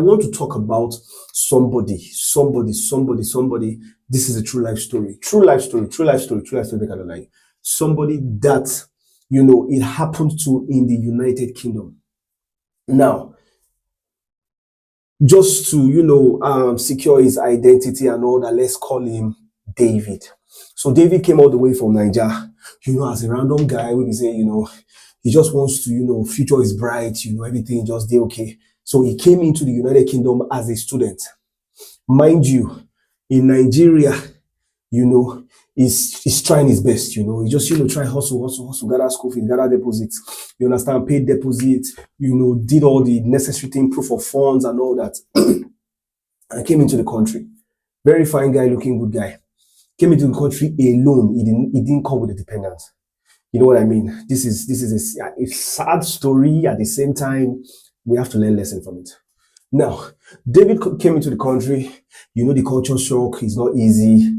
I want to talk about somebody. This is a true life story. True life story, true life story, true life story, kind of like somebody that, it happened to in the United Kingdom. Now, just to, secure his identity and all that, let's call him David. So David came all the way from Nigeria, as a random guy, we be say, he just wants to, future is bright, everything just did okay. So he came into the United Kingdom as a student. Mind you, in Nigeria, he's trying his best, he just, try hustle, gather school fees, gather deposits, paid deposits, did all the necessary thing, proof of funds and all that. I came into the country. Very fine guy, looking good guy. Came into the country alone. He didn't come with a dependent. You know what I mean? This is a sad story. At the same time, we have to learn lesson from it. Now, David came into the country. The culture shock is not easy.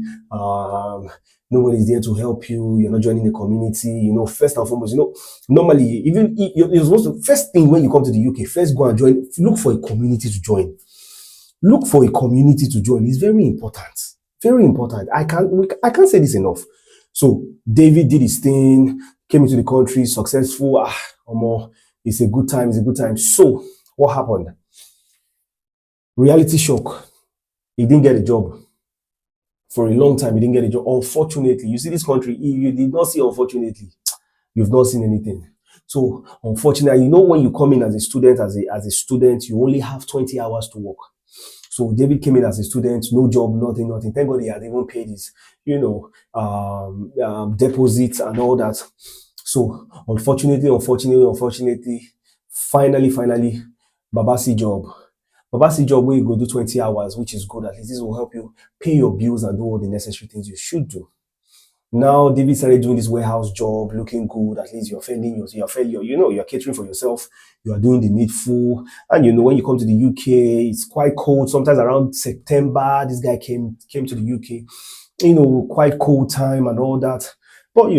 Nobody's there to help you. You're not joining the community. First and foremost, normally, even you're supposed to, first thing when you come to the UK, first go and join, look for a community to join. Look for a community to join. It's very important. Very important. I can't say this enough. So David did his thing, came into the country, successful. It's a good time. It's a good time. So what happened? Reality shock. He didn't get a job. For a long time, he didn't get a job. Unfortunately, you see this country, you did not see unfortunately. You've not seen anything. So unfortunately, when you come in as a student, you only have 20 hours to work. So David came in as a student, no job, nothing. Thank God he had even paid his, deposits and all that. So unfortunately, finally, Babasi job. Babasi job where you go do 20 hours, which is good. At least this will help you pay your bills and do all the necessary things you should do. Now David started doing this warehouse job, looking good. At least you're catering for yourself. You are doing the needful. And when you come to the UK, it's quite cold. Sometimes around September, this guy came to the UK. Quite cold time and all that. But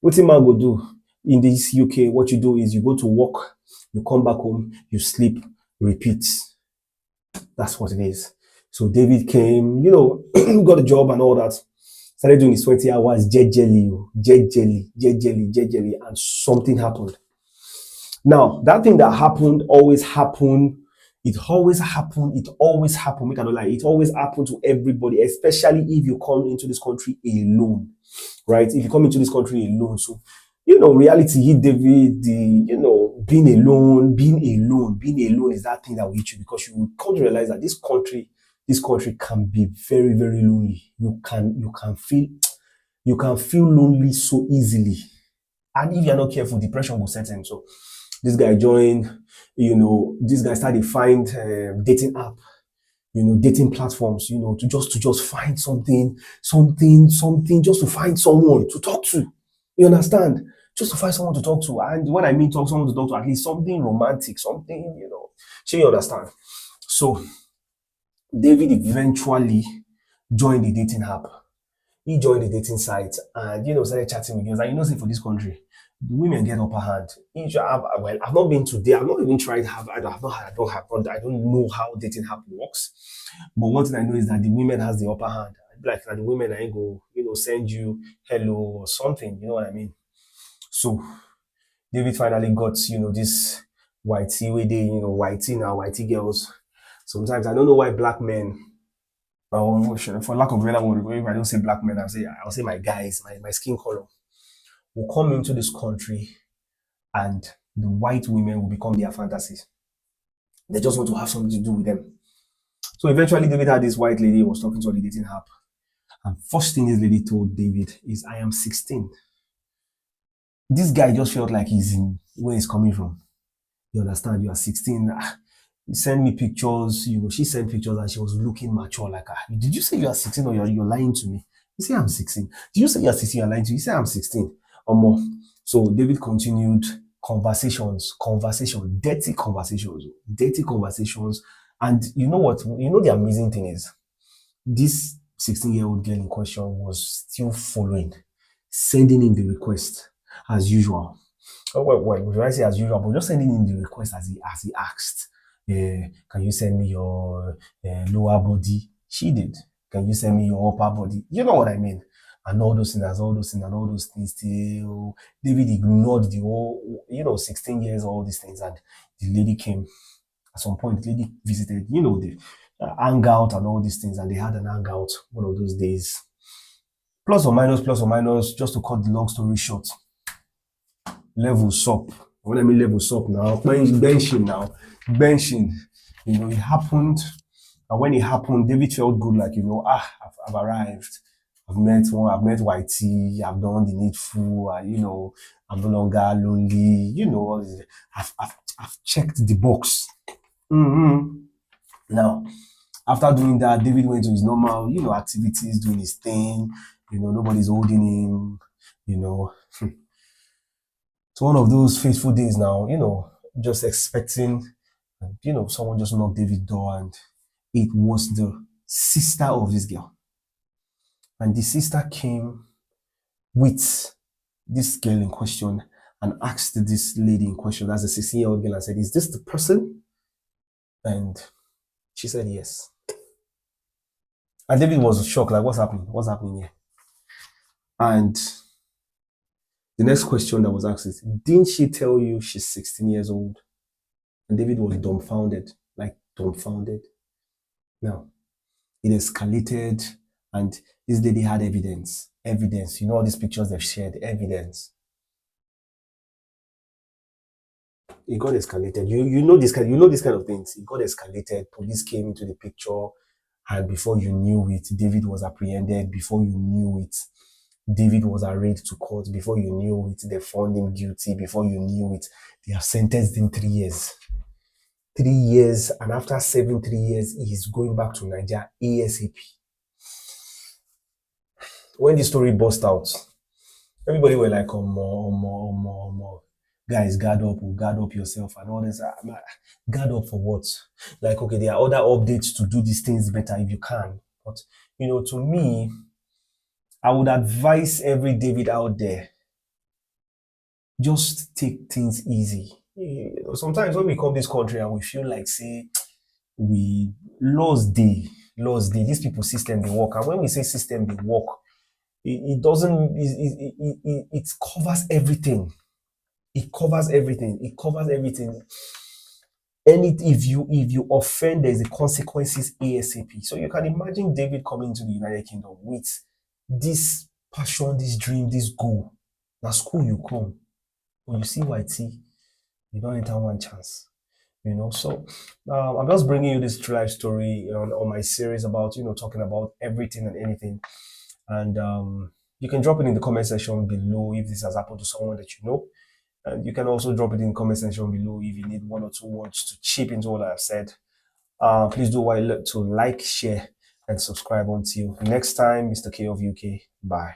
what a man will do in this UK, what you do is you go to work, you come back home, you sleep, repeat. That's what it is. So David came, got a job and all that. Started doing his 20 hours, jejely, and something happened. Now, that thing that happened always happened. It always happened. Make I don't lie. It always happened to everybody, especially if you come into this country alone, right? If you come into this country alone. So, reality hit David, being alone is that thing that will hit you, because you come to realize that this country can be very, very lonely. You can feel lonely so easily. And if you're not careful, depression will set in. So this guy joined, this guy started to find dating app, dating platforms, to just find something, just to find someone to talk to. You understand? Just to find someone to talk to. And when I mean someone to talk to, at least something romantic, something, so you understand. So David eventually joined the dating app. He joined the dating site and started chatting with girls. And say for this country, the women get upper hand. I've not been to there. I've not even tried. I don't know how dating app works. But one thing I know is that the women has the upper hand. Like the women ain't go, send you hello or something. You know what I mean? So David finally got, this whitey way they, whitey girls. Sometimes I don't know why black men, for lack of a better word, if I don't say black men, I'll say my guys, my skin color, will come into this country and the white women will become their fantasies. They just want to have something to do with them. So eventually David had this white lady who was talking to on the dating app. And first thing this lady told David is, I am 16. This guy just felt like he's in where he's coming from. You understand? You are 16. He sent me pictures, she sent pictures and she was looking mature like, did you say you are 16 or you're lying to me? You say I'm 16. Did you say you're 16, you're lying to me? You say I'm 16 or more. So David continued conversations, dirty conversations. And you know what? The amazing thing is, this 16-year-old girl in question was still following, sending in the request as usual. Well, I say as usual, but just sending in the request as he asked. Can you send me your lower body? She did. Can you send me your upper body? You know what I mean? And all those things, and all those things till David ignored the whole, 16 years, all these things. And the lady came at some point, the lady visited, the hangout and all these things. And they had an hangout one of those days. Plus or minus, just to cut the long story short, levels up. When I mean levels up now, benching now, benching. It happened. And when it happened, David felt good, like, I've arrived. I've met YT, I've done the needful, I'm no longer lonely, I've checked the box. Mm-hmm. Now, after doing that, David went to his normal, activities, doing his thing, nobody's holding him, It's one of those fateful days now, just expecting, someone just knocked David's door, and it was the sister of this girl. And the sister came with this girl in question and asked this lady in question, as a 16-year-old girl, and said, "Is this the person?" And she said, "Yes." And David was shocked, like, what's happening? What's happening here? And the next question that was asked is, "Didn't she tell you she's 16 years old?" And David was dumbfounded, like dumbfounded. Now, it escalated, and this lady had evidence. Evidence. All these pictures they've shared, evidence. It got escalated. You know this kind of things. It got escalated. Police came into the picture, and before you knew it, David was apprehended. Before you knew it, David was arraigned to court. Before you knew it, they found him guilty. Before you knew it, they have sentenced him 3 years. 3 years, and after serving 3 years, he's going back to Nigeria ASAP. When the story burst out, everybody were like, guys, guard up yourself and all this. Guard up for what? Like, okay, there are other updates to do these things better if you can. But, to me, I would advise every David out there, just take things easy. Sometimes when we come this country and we feel like, say, we lost day. These people system they work. And when we say system they work, it doesn't, it covers everything. It covers everything. And if you offend, there's the consequences ASAP. So you can imagine David coming to the United Kingdom with this passion, this dream, this goal. Now school you come, when you see YT, you don't enter one chance. So I'm just bringing you this true life story on my series about, talking about everything and anything. And you can drop it in the comment section below if this has happened to someone that you know. And you can also drop it in the comment section below if you need one or two words to chip into what I've said. Please do to like, share, and subscribe. Until next time, Mr. K of UK. Bye.